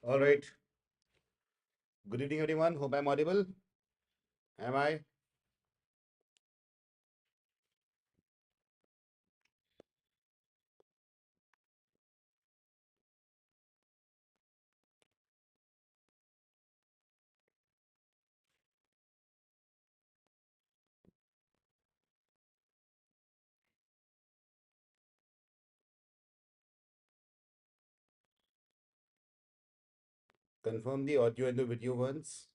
All right. Good evening, everyone. Hope I'm audible. Am I? Confirm the audio and the video once.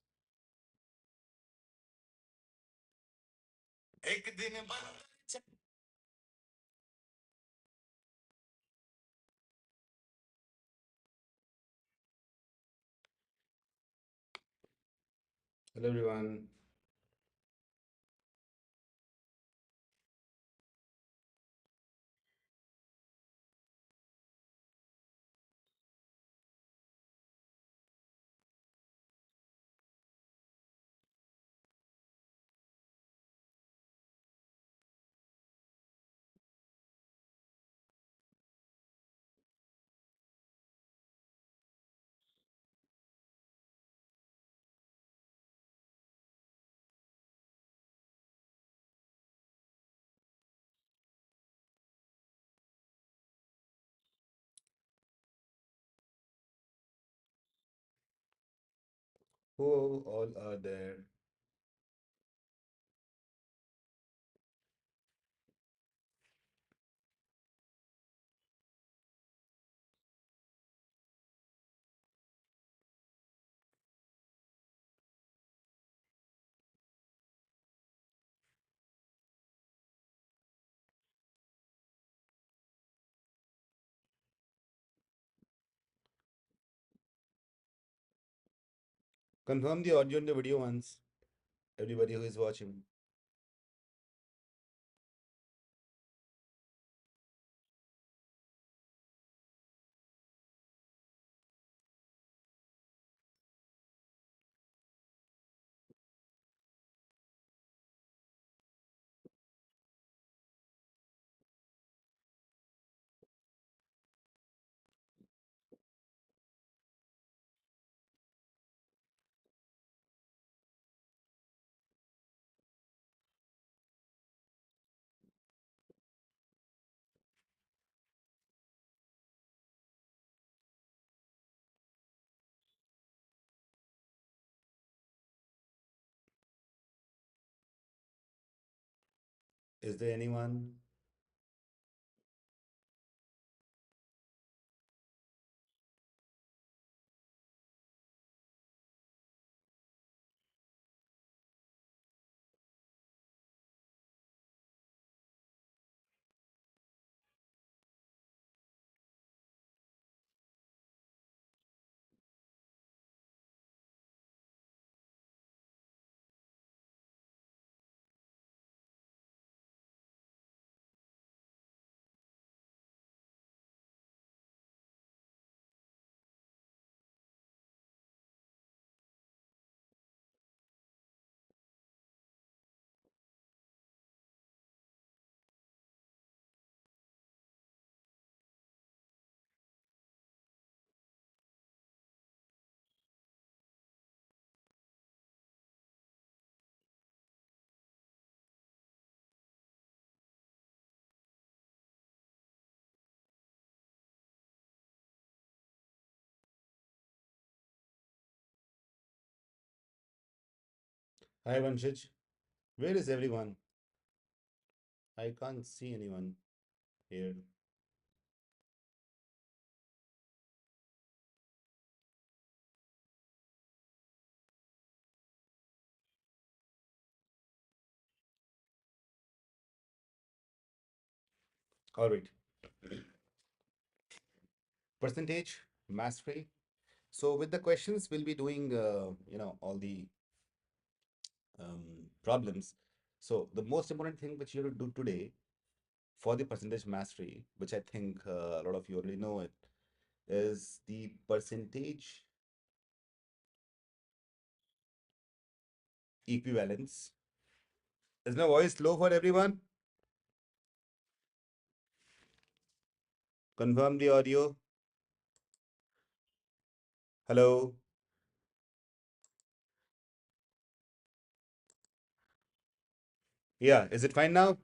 Hello, everyone. Who all are there? Confirm the audio and the video once. Everybody who is watching. Is there anyone? Hi, Vanshij. Where is everyone? I can't see anyone here. All right. Percentage, mastery. So with the questions, we'll be doing, all the problems. So the most important thing which you have to do today for the percentage mastery, which I think a lot of you already know it, is the percentage equivalence. Is my voice low for everyone? Confirm the audio. Hello. Yeah, is it fine now?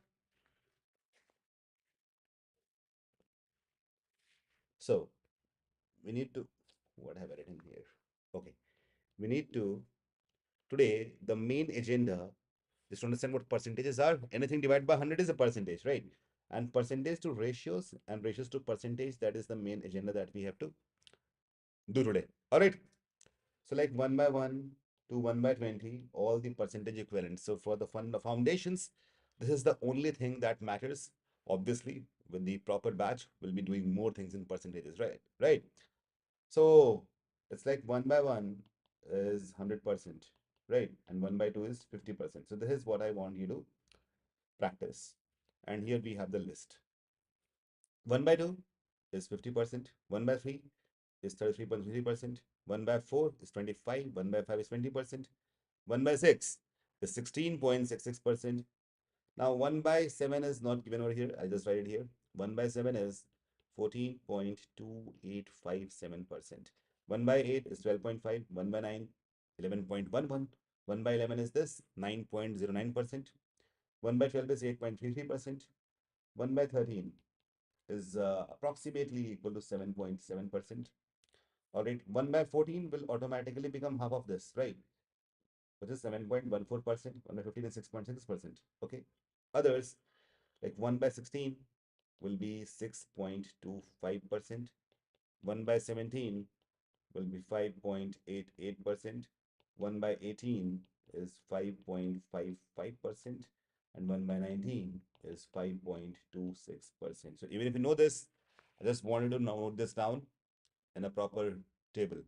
So we need to, what have I written here? Okay, we need to, today, the main agenda is to understand what percentages are. Anything divided by 100 is a percentage, right? And percentage to ratios and ratios to percentage, that is the main agenda that we have to do today. All right. So like 1 by 1 to 1 by 20, all the percentage equivalents. So for the fund foundations, this is the only thing that matters. Obviously, with the proper batch, we'll be doing more things in percentages, right? Right. So it's like 1 by 1 is 100%, right? And 1 by 2 is 50%. So this is what I want you to practice. And here we have the list. 1 by 2 is 50%. 1 by 3 is 33.33%. 1 by 4 is 25. 1 by 5 is 20%. 1 by 6 is 16.66%. Now 1 by 7 is not given over here. I just write it here. 1 by 7 is 14.2857%. 1 by 8 is 12.5. 1 by 9, 11.11. 1 by 11 is this, 9.09%. 1 by 12 is 8.33%. 1 by 13 is approximately equal to 7.7%. All right, 1 by 14 will automatically become half of this, right? Which is 7.14%. 1 by 15 is 6.6%. Okay. Others, like 1 by 16 will be 6.25%. 1 by 17 will be 5.88%. 1 by 18 is 5.55%. And 1 by 19 is 5.26%. So even if you know this, I just wanted to note this down in a proper table.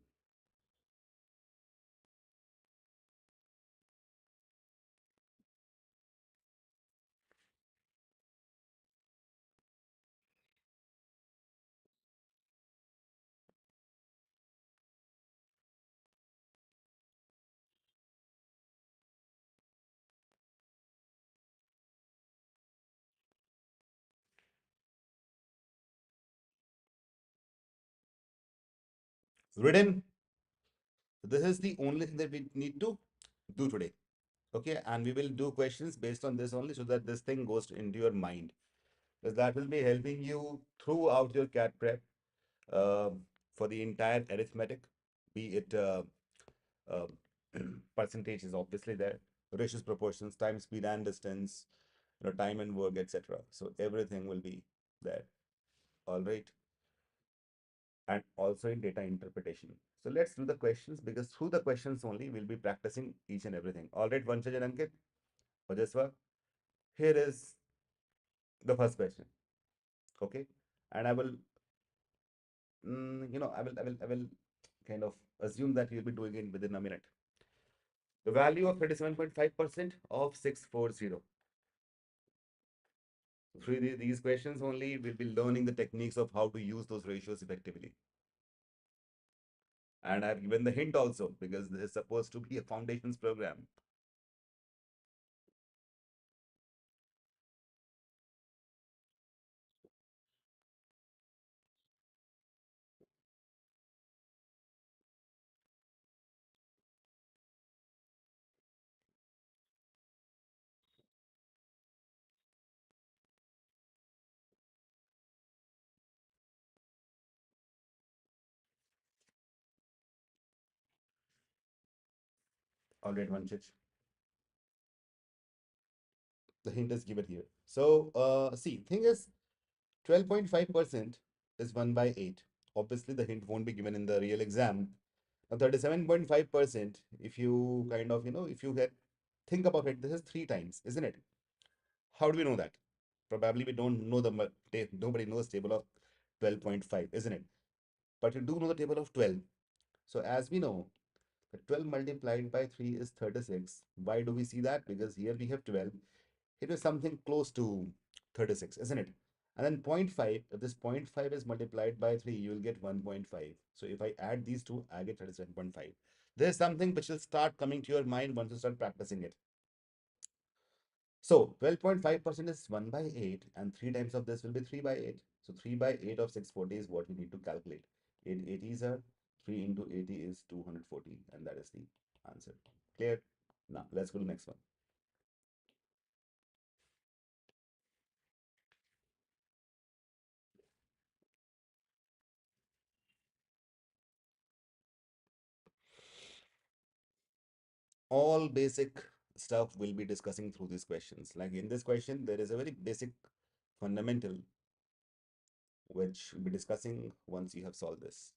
Written, this is the only thing that we need to do today. Okay, and we will do questions based on this only so that this thing goes into your mind. Because that will be helping you throughout your CAT prep uh, for the entire arithmetic, be it uh, percentage is obviously there, ratios, proportions, time, speed, and distance, time and work, etc. So everything will be there. All right. And also in data interpretation. So let's do the questions because through the questions only we'll be practicing each and everything. All right, Vanshaj and Ankit, Vajaswa, here is the first question. Okay, and I will, I will kind of assume that you'll be doing it within a minute. The value of 37.5% of 640. Through these questions only, we'll be learning the techniques of how to use those ratios effectively. And I've given the hint also because this is supposed to be a foundations program. All right, Vanchich. The hint is given here. So, see, thing is, 12.5% is 1 by 8. Obviously, the hint won't be given in the real exam. Now, 37.5%, if you kind of, if you get, think about it, this is 3 times, isn't it? How do we know that? Probably we don't know nobody knows table of 12.5, isn't it? But you do know the table of 12. So, as we know, the 12 multiplied by 3 is 36. Why do we see that? Because here we have 12. It is something close to 36, isn't it? And then zero point 0.5, if this zero point 0.5 is multiplied by 3, you will get 1.5. So if I add these two, I get 37.5. There's something which will start coming to your mind once you start practicing it. So 12.5% is 1 by 8, and 3 times of this will be 3 by 8. So 3 by 8 of 640 is what we need to calculate. 8 80s are 3 into 80 is 240, and that is the answer. Clear? Now, let's go to the next one. All basic stuff we'll be discussing through these questions. Like in this question, there is a very basic fundamental which we'll be discussing once you have solved this.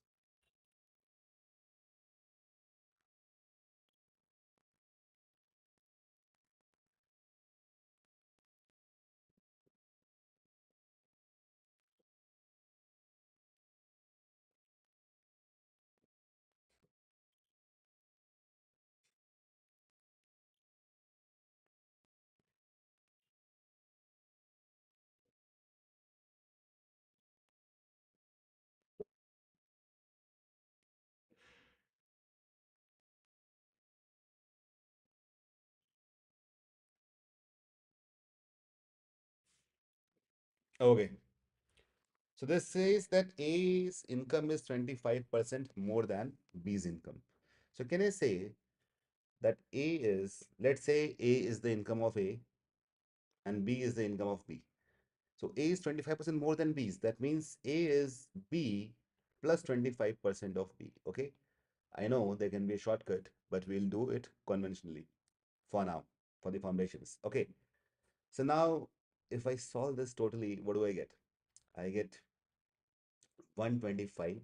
Okay. So this says that A's income is 25% more than B's income. So can I say that A is, let's say A is the income of A and B is the income of B. So A is 25% more than B's. That means A is B plus 25% of B. Okay. I know there can be a shortcut, but we'll do it conventionally for now, for the foundations. Okay. So now if I solve this totally, what do I get? I get 125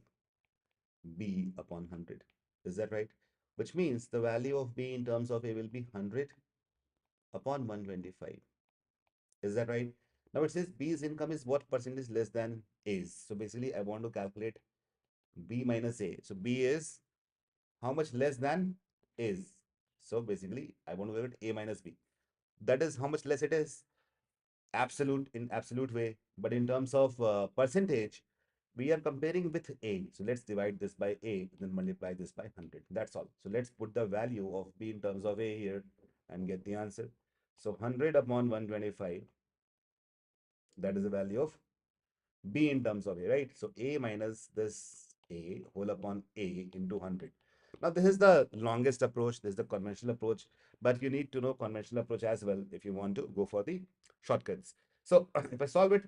B upon 100. Is that right? Which means the value of B in terms of A will be 100 upon 125. Is that right? Now it says B's income is what percentage less than A's. So basically, I want to calculate B minus A. So B is how much less than A's. So basically, I want to calculate A minus B. That is how much less it is. Absolute in absolute way. But in terms of percentage, we are comparing with A. So let's divide this by A, then multiply this by 100. That's all. So let's put the value of B in terms of A here and get the answer. So 100 upon 125, that is the value of B in terms of A, right? So A minus this A whole upon A into 100. Now, this is the longest approach. This is the conventional approach, but you need to know conventional approach as well if you want to go for the shortcuts. So if I solve it,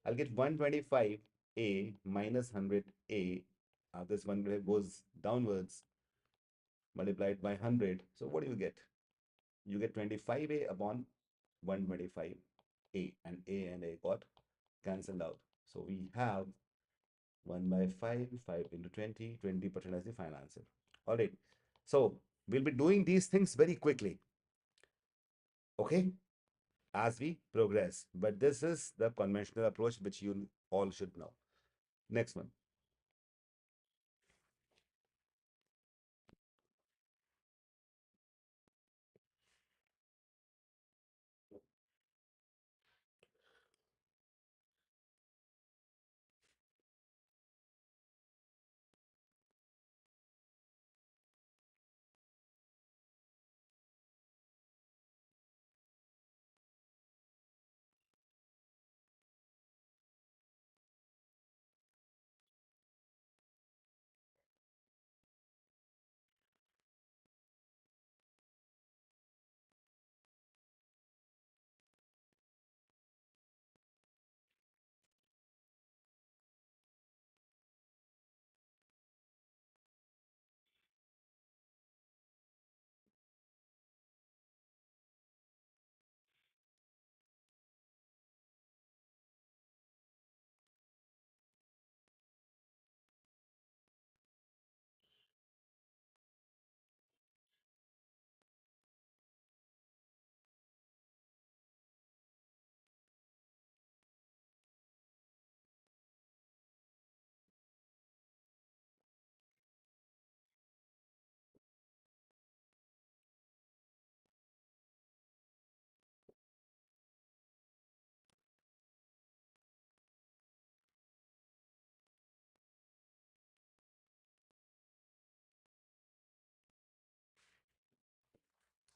I'll get 125A minus 100A. This one goes downwards, multiplied by 100. So what do you get? You get 25A upon 125A, and A got cancelled out. So we have 1 by 5, 5 into 20, 20% as the final answer. All right. So we'll be doing these things very quickly, okay, as we progress. But this is the conventional approach which you all should know. Next one.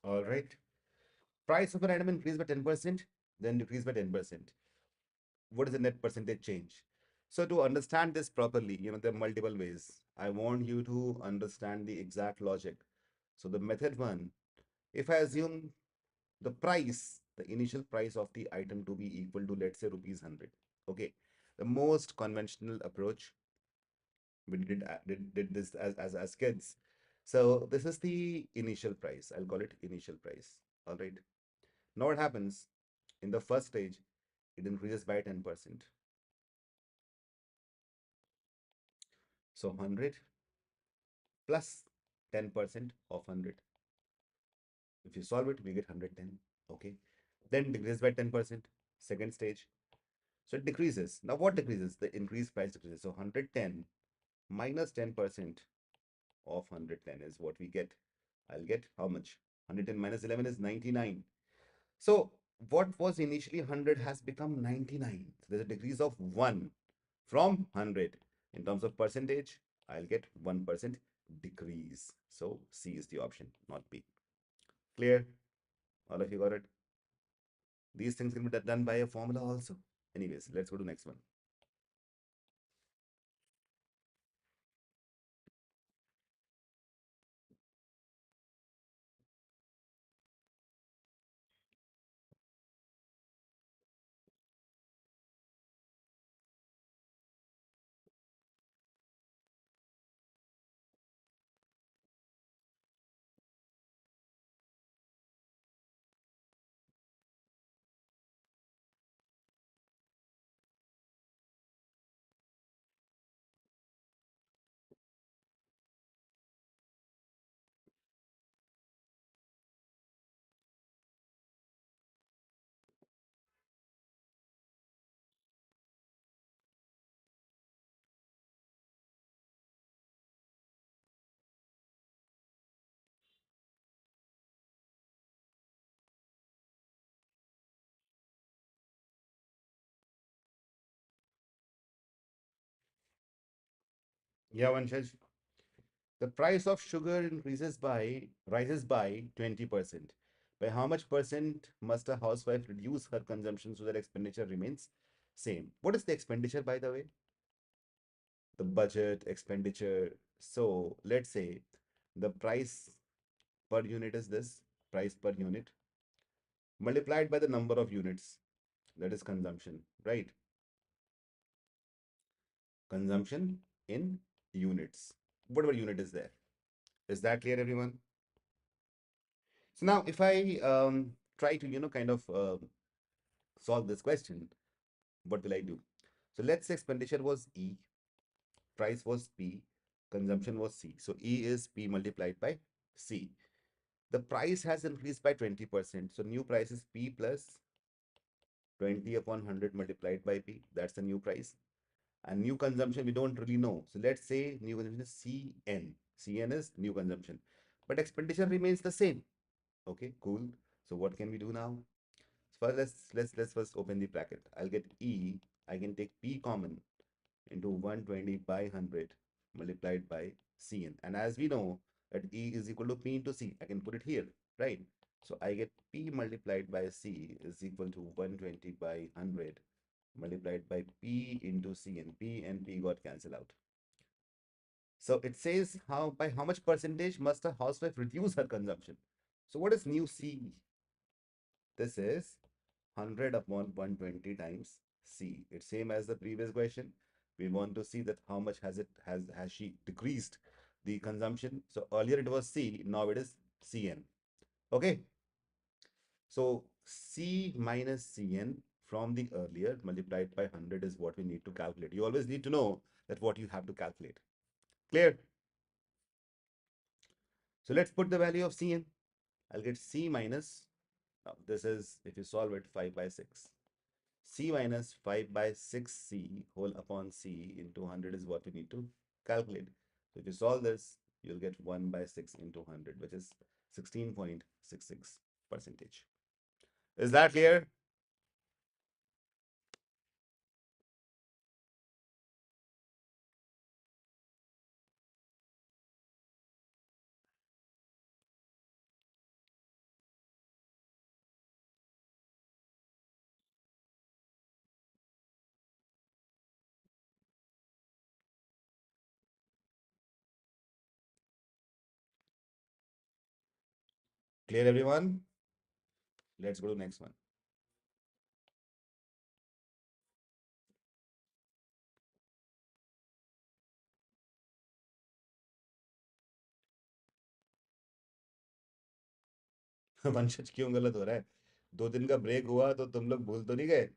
All right. Price of an item increased by 10%, then decreased by 10%. What is the net percentage change? So to understand this properly, there are multiple ways. I want you to understand the exact logic. So the method one, if I assume the price, the initial price of the item to be equal to, let's say, rupees 100. Okay. The most conventional approach, we did this as kids. So this is the initial price. I'll call it initial price. All right. Now what happens in the first stage, it increases by 10%. So 100 plus 10% of 100. If you solve it, we get 110. Okay. Then decreases by 10%. Second stage. So it decreases. Now what decreases? The increased price decreases. So 110 minus 10% of 110 is what we get. I'll get how much? 110 minus 11 is 99. So what was initially 100 has become 99. So there's a decrease of 1 from 100. In terms of percentage, I'll get 1% decrease. So C is the option, not B. Clear? All of you got it? These things can be done by a formula also. Anyways, let's go to next one. Yeah, Vanshaj. The price of sugar rises by 20%. By how much percent must a housewife reduce her consumption so that expenditure remains same? What is the expenditure, by the way? The budget, expenditure. So let's say the price per unit is this, price per unit, multiplied by the number of units, that is consumption, right? Consumption in units, whatever unit is there. Is that clear, everyone? So now if I try to, kind of solve this question, what will I do? So let's say expenditure was E, price was P, consumption was C. So E is P multiplied by C. The price has increased by 20%. So new price is P plus 20 upon 100 multiplied by P. That's the new price. And new consumption, we don't really know. So let's say new consumption is CN. CN is new consumption. But expenditure remains the same. Okay, cool. So what can we do now? First, let's first open the bracket. I'll get E. I can take P common into 120 by 100 multiplied by Cn. And as we know that E is equal to P into C, I can put it here, right? So I get P multiplied by C is equal to 120 by 100 multiplied by P into C, and P got cancelled out. So it says by how much percentage must a housewife reduce her consumption? So what is new C? This is 100 upon 120 times C. It's same as the previous question. We want to see that how much has she decreased the consumption. So earlier it was C, now it is Cn. Okay. So C minus Cn from the earlier multiplied by 100 is what we need to calculate. You always need to know that what you have to calculate. Clear? So let's put the value of Cn. I'll get C minus, now this is, if you solve it, 5 by 6. C minus 5 by 6C whole upon C into 100 is what we need to calculate. So if you solve this, you'll get 1 by 6 into 100, which is 16.66 percentage. Is that clear? Clear, everyone? Let's go to next one. वंशज क्यों गलत हो रहा है? 2 दिन का break हुआ तो तुम लोग भूल तो नहीं गए?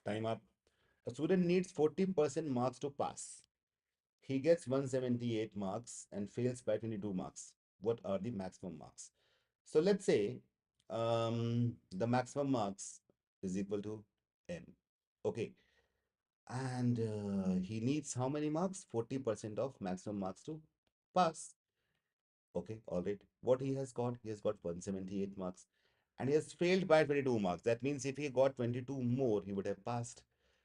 Time up. A student needs 40% marks to pass. He gets 178 marks and fails by 22 marks. What are the maximum marks? So let's say the maximum marks is equal to m. Okay. And he needs how many marks? 40% of maximum marks to pass. Okay, all right. What he has got? He has got 178 marks and he has failed by 22 marks. That means if he got 22 more, he would have passed.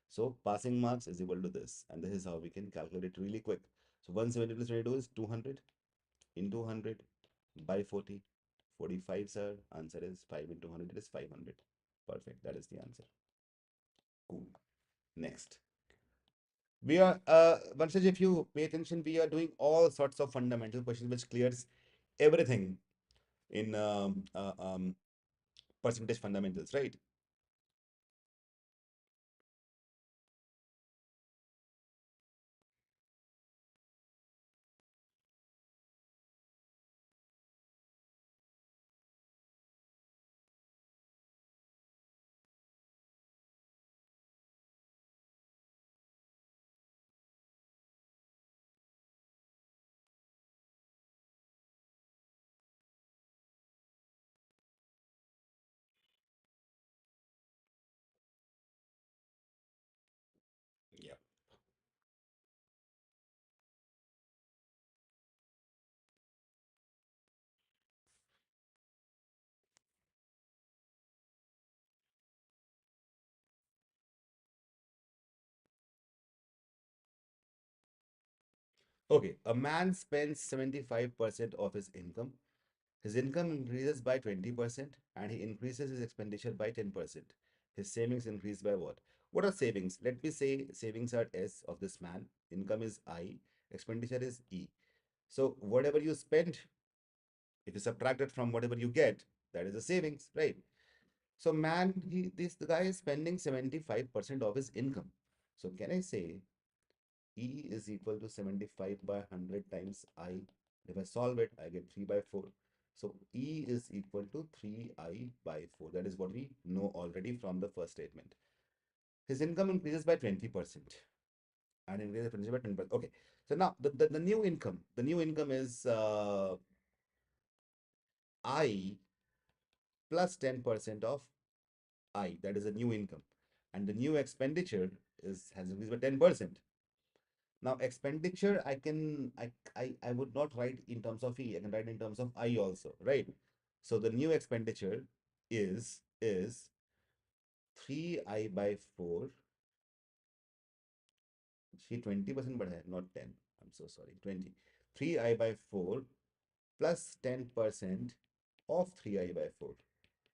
So passing marks is equal to this. And this is how we can calculate really quick. So 170 plus 22 is 200 into 100 by 40. 45, sir. Answer is 5 into 100. It is 500. Perfect. That is the answer. Cool. Next. We are, Vanshaj, if you pay attention, we are doing all sorts of fundamental questions which clears everything in percentage fundamentals, right? Yeah. Okay, a man spends 75% of his income. His income increases by 20% and he increases his expenditure by 10%. His savings increase by what? What are savings? Let me say savings are S of this man, income is I, expenditure is E. So whatever you spend, if you subtract it from whatever you get, that is a savings, right? So man, the guy is spending 75% of his income. So can I say E is equal to 75 by 100 times I. If I solve it, I get 3 by 4. So E is equal to 3I by 4. That is what we know already from the first statement. His income increases by 20% and increases by 10%. Okay. So now the new income is I plus 10% of I. That is a new income. And the new expenditure has increased by 10%. Now expenditure, I would not write in terms of E, I can write in terms of I also, right? So the new expenditure is 3I by 4. See 20% but not 10. I'm so sorry. 20. 3I by 4 plus 10% of 3I by 4.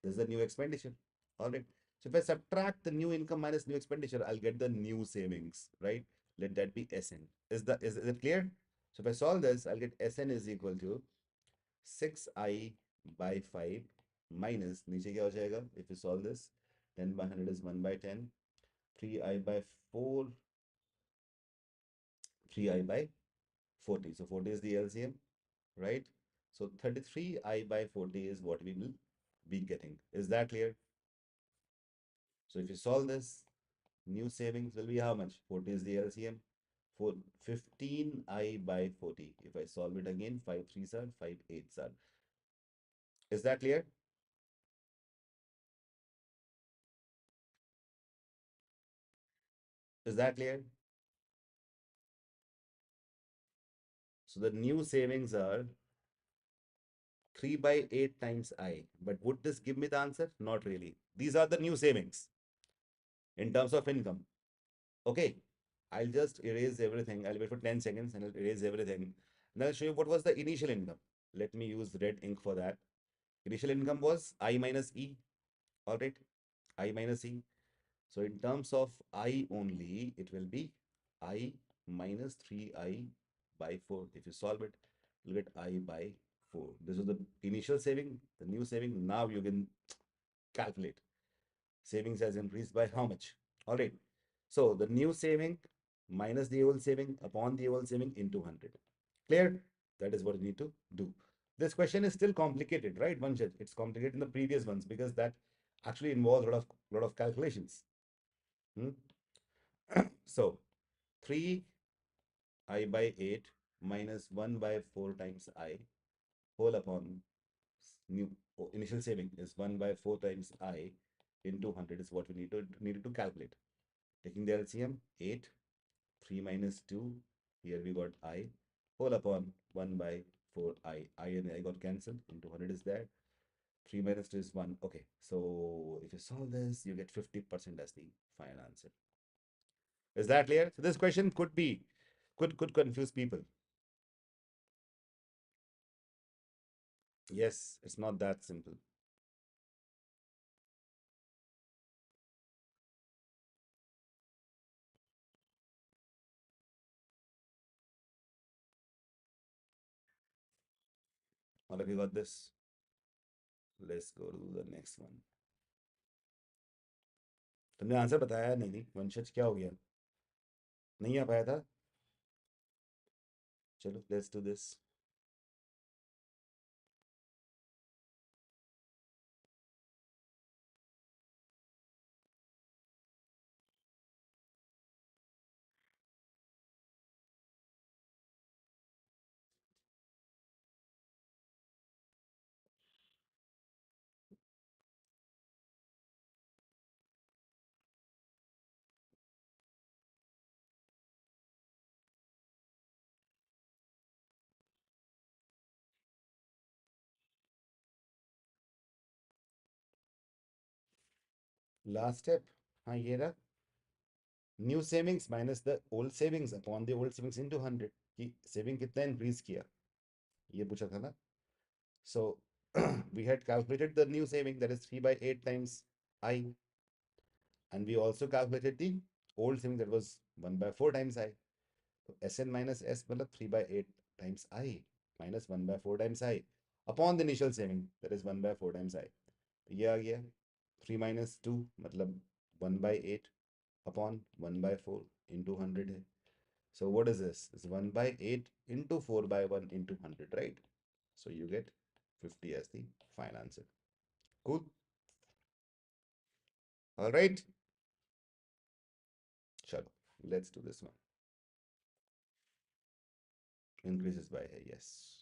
This is the new expenditure. All right. So if I subtract the new income minus new expenditure, I'll get the new savings, right? Let that be Sn. Is it clear? So if I solve this, I'll get Sn is equal to 6I by 5 minus, नीचे क्या हो जाएगा? If you solve this, 10 by 100 is 1 by 10. 3I by 4, 3I by 40. So 40 is the LCM, right? So 33I by 40 is what we will be getting. Is that clear? So if you solve this, new savings will be how much? 40 is the LCM. For 15I by 40. If I solve it again, 5 3s are 5 8s are. Is that clear? Is that clear? So the new savings are 3 by 8 times I. But would this give me the answer? Not really. These are the new savings in terms of income. Okay. I'll just erase everything. I'll wait for 10 seconds and I'll erase everything. And I'll show you what was the initial income. Let me use red ink for that. Initial income was I minus E. All right. I minus E. So in terms of I only, it will be I minus 3I by 4. If you solve it, you'll get I by 4. This is the initial saving, the new saving. Now you can calculate. Savings has increased by how much? All right. So the new saving minus the old saving upon the old saving into 100. Clear? That is what you need to do. This question is still complicated, right, Vanshaj? It's complicated in the previous ones because that actually involves a lot of calculations. Hmm? So 3I by 8 minus 1 by 4 times I whole upon new initial saving is 1 by 4 times I into 100 is what we needed to calculate. Taking the LCM, 8, 3 minus 2, here we got I whole upon 1 by 4 I and I got cancelled, into 100 is there. 3 minus 2 is 1. Okay, so if you solve this, you get 50% as the final answer. Is that clear? So this question could confuse people. Yes, it's not that simple. All of you got this? Let's go to the next one. तुमने answer बताया नहीं, वंशज क्या हो गया? नहीं आ पाया था? चलो, let's do this. Last step. हाँ ये रहा. New savings minus the old savings upon the old savings into 100. कि saving कितना increase किया? ये पूछा था ना? So we had calculated the new saving, that is 3 by 8 times I, and we also calculated the old saving, that was 1 by 4 times I. So Sn minus S मतलब 3 by 8 times I minus 1 by 4 times I upon the initial saving, that is 1 by 4 times I. ये आ गया 3 minus 2 मतलब 1 by 8 upon 1 by 4 into 100 है. So what is this? It's 1 by 8 into 4 by 1 into 100, right? So you get 50 as the final answer. Cool. All right. Chalo. Let's do this one. Increases by a yes.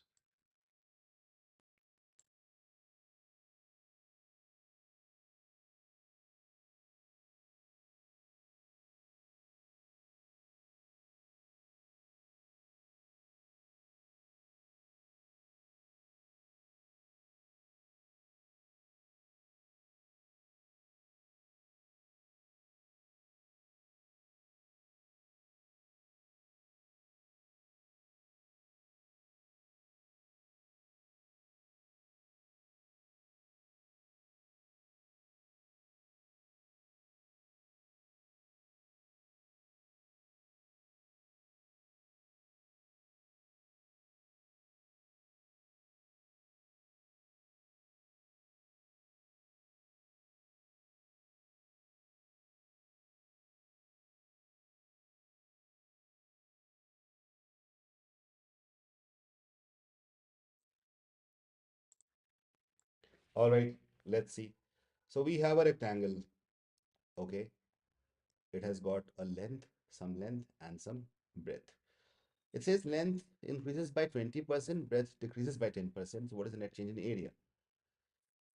All right. Let's see. So we have a rectangle. Okay, it has got a length, and some breadth. It says length increases by 20%, breadth decreases by 10%. So what is the net change in area?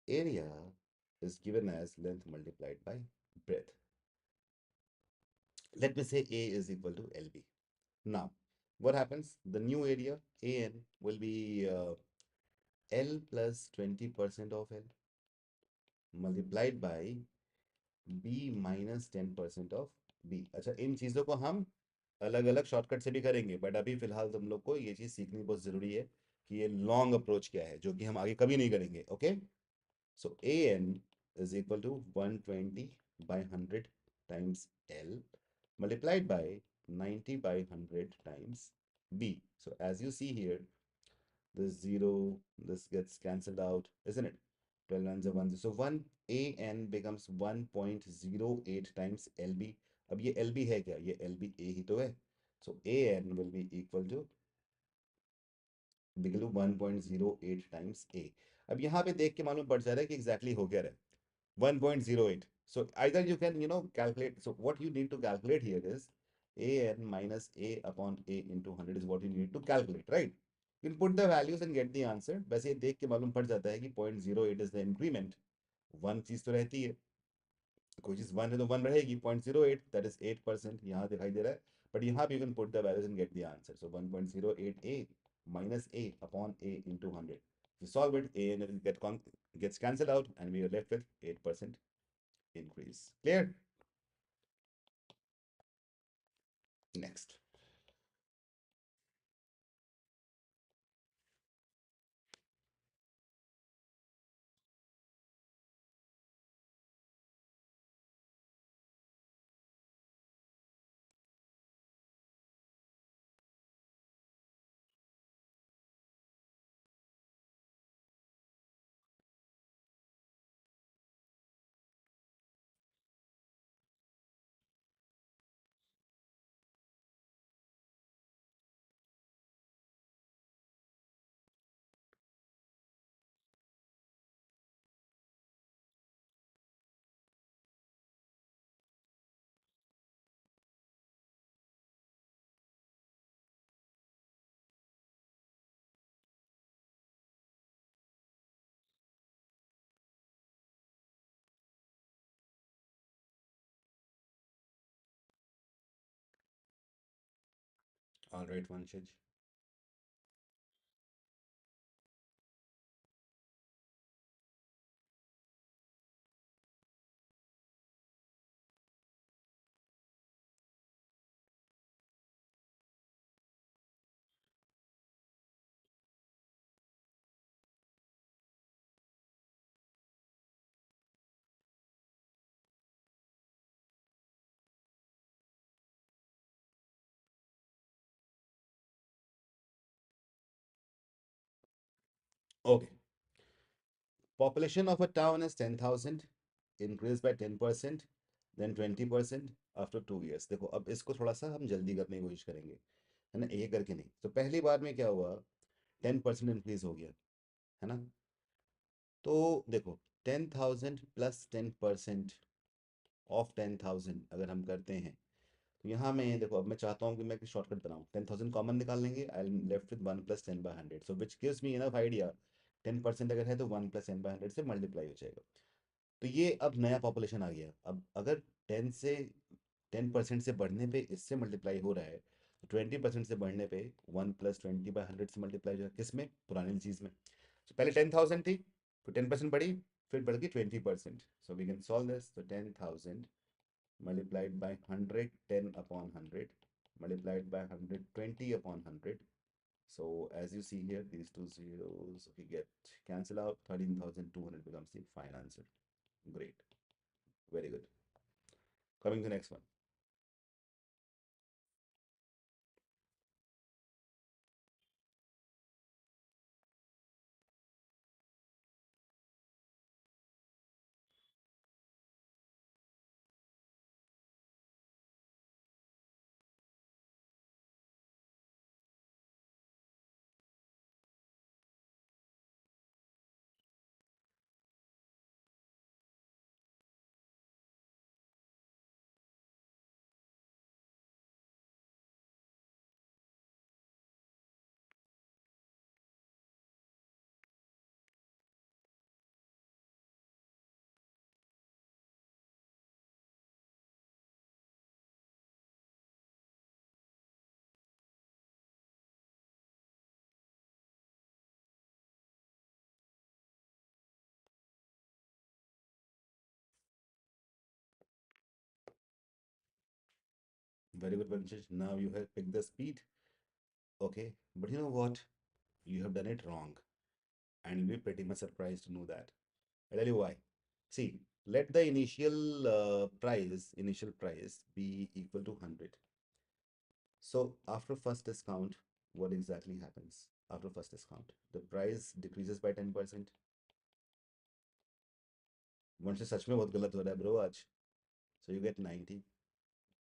Area is given as length multiplied by breadth. Let me say A is equal to LB. Now, what happens? The new area, AN, will be L plus 20% of L multiplied by B minus 10% of B. अच्छा, इन चीज़ों को हम अलग अलग shortcut से भी करेंगे, but अभी फिलहाल तुम लोग को ये चीज़ सीखनी बहुत ज़रूरी है कि ये लॉन्ग अप्रोच क्या है, जो कि हम आगे कभी नहीं करेंगे. Okay, so AN is equal to 120 by 100 times L multiplied by 90 by 100 times B. So as you see here, this 0, this gets cancelled out, isn't it? 12 runs are 1. So 1 AN becomes 1.08 times LB. अब ये LB है क्या? ये LB A ही तो है. So AN will be equal to 1.08 times A. अब यहाँ पे देख के मालूम पड़ जा रहा है कि exactly हो क्या रहा है. 1.08. So either you can, calculate. So what you need to calculate here is AN minus A upon A into 100 is what you need to calculate, right? You can put the values and get the answer. वैसे ये देख के मालूम पड़ जाता है कि 0.08 is the increment. One चीज तो रहती है, कोई चीज वन है तो वन रहेगी. 0.08, that is 8%, यहाँ दिखाई दे रहा है. But यहाँ पे you can put the values and get the answer. So 1.08 A minus A upon A into 100. If you solve it, A and L gets cancelled out and we are left with 8% increase. Clear? Next. All right, Vanshaj. Okay. Population of a town is 10,000, increased by 10%, then 20% after 2 years. देखो अब इसको थोड़ा सा हम जल्दी करने की कोशिश करेंगे, है ना, एक करके नहीं. तो पहली बार में क्या हुआ, 10% इंक्रीज हो गया, है ना. तो देखो, 10,000 प्लस 10% ऑफ 10,000 अगर हम करते हैं, तो यहाँ में देखो, अब मैं चाहता हूँ कि मैं एक शॉर्टकट बनाऊँ. 10,000 कॉमन निकाल लेंगे, I am left with 1 + 10/100, so which gives me enough idea. 10% अगर है तो 1 + 10/100 से मल्टीप्लाई हो जाएगा. तो ये अब नया पॉपुलेशन आ गया. अब अगर 10% से बढ़ने पे इससे मल्टीप्लाई हो रहा है, तो 20% से बढ़ने पे 1 + 20/100 से मल्टीप्लाई हो जाएगा. किस में? पुरानी चीज़ में. तो पहले 10,000 थी, फिर 10% बढ़ी, फिर बढ़ गई 20%. So we can solve this. तो 10,000 multiplied by 100, 10 upon 100, multiplied by 100, 20 upon 100. So as you see here, these two zeros we get cancel out. 13,200 becomes the final answer. Great. Very good. Coming to the next one. Very good, Vanshij. Now you have picked the speed. Okay, but you know what? You have done it wrong, and you'll be pretty much surprised to know that. I'll tell you why. See, let the initial price be equal to 100. So after first discount, what exactly happens? After first discount, the price decreases by 10%. Once सच में बहुत गलत हो रहा है bro आज. So you get 90.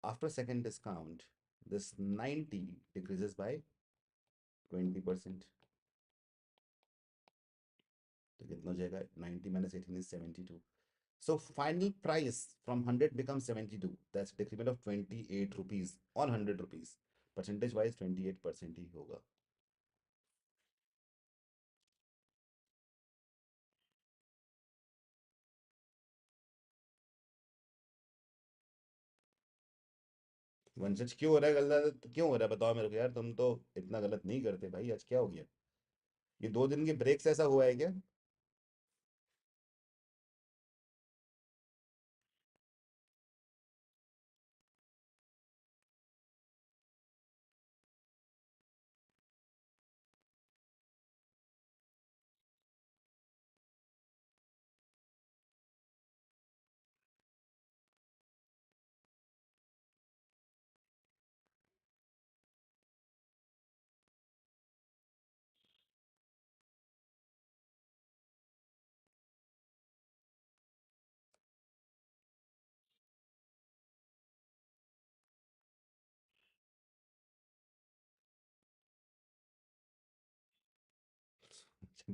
After second discount, this 90 decreases by 20%. तो कितना हो जाएगा? 90 minus 18 is 72. So final price from 100 becomes 72. That's decrement of 28 rupees on 100 rupees. Percentage wise 28% ही होगा. वंशज क्यों हो रहा है गलत? क्यों हो रहा है बताओ मेरे को यार. तुम तो इतना गलत नहीं करते भाई. आज क्या हो गया? ये 2 दिन के ब्रेक से ऐसा हुआ है क्या?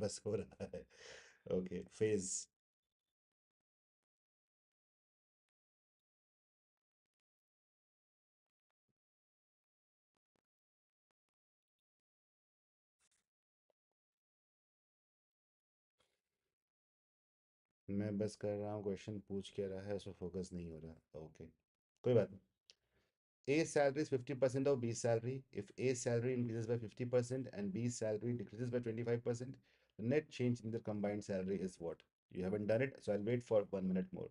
बस हो रहा है. Okay phase. मैं बस कर रहा हूँ. क्वेश्चन पूछ के रहा है, उसमें फोकस नहीं हो रहा. ओके कोई बात नहीं. A salary is 50% of B's salary. If A's salary increases by 50% and B's salary decreases by 25%, the net change in the combined salary is what? You haven't done it, so I'll wait for 1 minute more.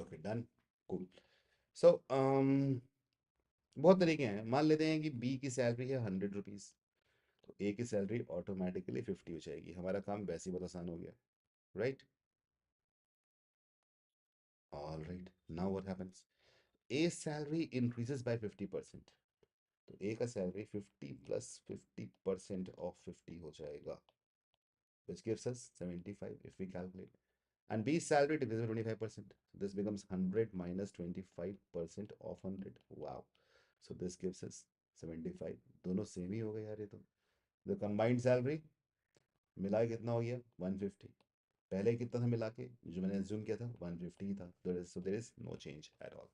Okay, done. Cool. So, बहुत तरीके हैं. मान लेते हैं कि B की salary है 100 rupees, तो A की सैलरी ऑटोमेटिकली 50 हो जाएगी. हमारा काम वैसे ही बहुत आसान हो गया. Right. All right. Now what happens? A salary increases by 50%. तो ए का सैलरी 50 प्लस 50% ऑफ 50 हो जाएगा, which gives us 75 if we calculate. And B's salary decreases by 25%. So this becomes 100 minus 25% of 100. Wow. So this gives us 75. दोनों same ही हो गए यार ये तो. The combined salary मिला के कितना हो गया? 150. पहले कितना था मिला के? जो मैंने assume किया था 150 ही था. So there is no change at all.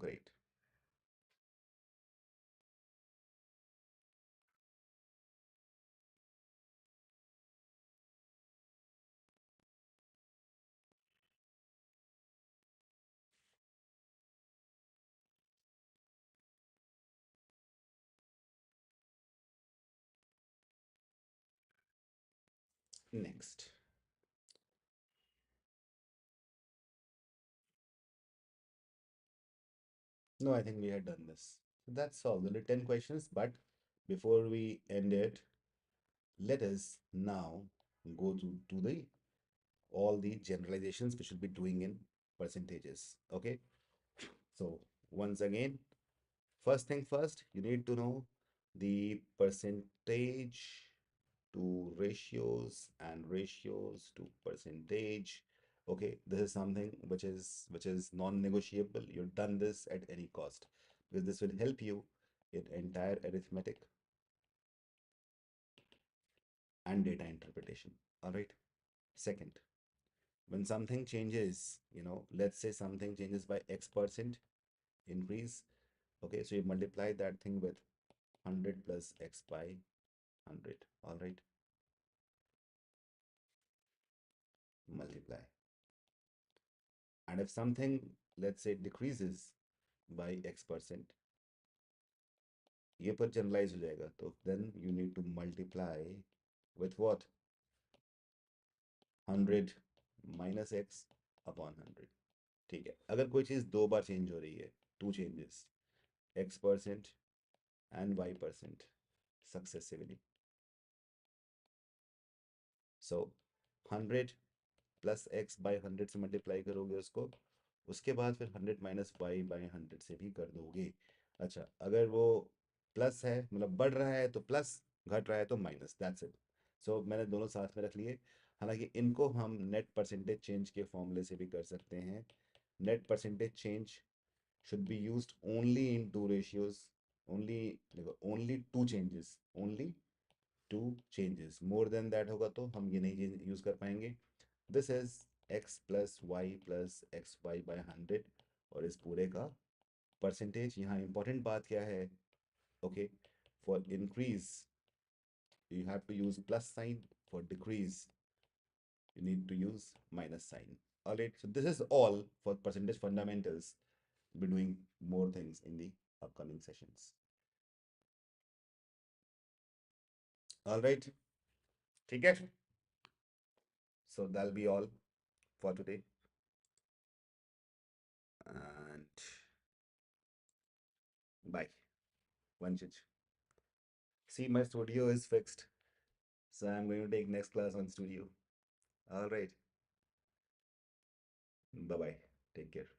Great. Next. No, I think we had done this. So that's all. Only 10 questions, but before we end it, let us now go to the all the generalizations we should be doing in percentages. Okay. So once again, first thing first, you need to know the percentage to ratios and ratios to percentage. Okay, this is something which is non-negotiable. You've done this at any cost because this will help you in entire arithmetic and data interpretation. All right. Second, when something changes, let's say something changes by X% increase. Okay, so you multiply that thing with 100 plus X by 100. All right. Multiply. And if something, let's say, decreases by X%, ये पर generalise हो जाएगा. तो then you need to multiply with what? 100 minus X upon 100. ठीक है, अगर कोई चीज़ दो बार चेंज हो रही है, two changes, x% and y% successively, so 100 + x/100 से मल्टीप्लाई करोगे उसको, उसके बाद फिर 100 - y/100 से भी कर दोगे। अच्छा, अगर वो प्लस है मतलब बढ़ रहा है तो प्लस, घट रहा है तो माइनस, दैट्स इट। सो मैंने दोनों साथ में रख लिए। हालांकि इनको हम नेट परसेंटेज चेंज के फॉर्मूले से भी कर सकते हैं। Net percentage change should be used only in two ratios, only देखो only two changes, only two changes, more than that होगा तो हम ये नहीं यूज कर पाएंगे। This is x + y + xy/100 और इस पूरे का परसेंटेज। यहाँ इंपॉर्टेंट बात क्या है, okay, for increase you have to use plus sign, for decrease you need to use minus sign. All right, so this is all for percentage fundamentals. We'll be doing more things in the upcoming sessions. All right, ठीक है, so that'll be all for today, and bye. Vanchit, see, my studio is fixed, so I'm going to take next class on studio. All right, bye bye, take care.